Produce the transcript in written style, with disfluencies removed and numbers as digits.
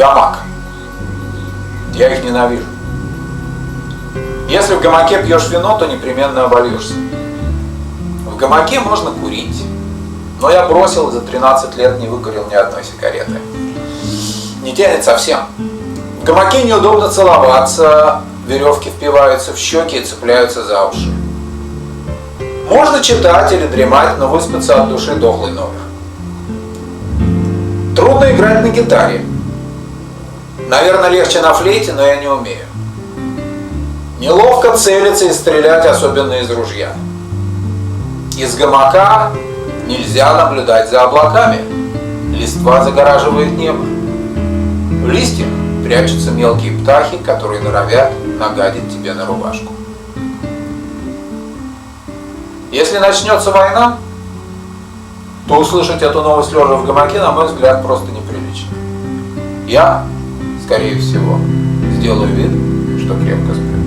Гамак. Я их ненавижу. Если в гамаке пьешь вино, то непременно обольешься. В гамаке можно курить, но я бросил, за 13 лет не выкурил ни одной сигареты. Не тянет совсем. В гамаке неудобно целоваться, веревки впиваются в щеки и цепляются за уши. Можно читать или дремать, но выспаться от души дохлый номер. Трудно играть на гитаре. Наверное, легче на флейте, но я не умею. Неловко целиться и стрелять, особенно из ружья. Из гамака нельзя наблюдать за облаками. Листва загораживает небо. В листьях прячутся мелкие птахи, которые норовят нагадить тебе на рубашку. Если начнется война, то услышать эту новость лежа в гамаке, на мой взгляд, просто неприлично. Я, скорее всего, сделаю вид, что крепко сплю.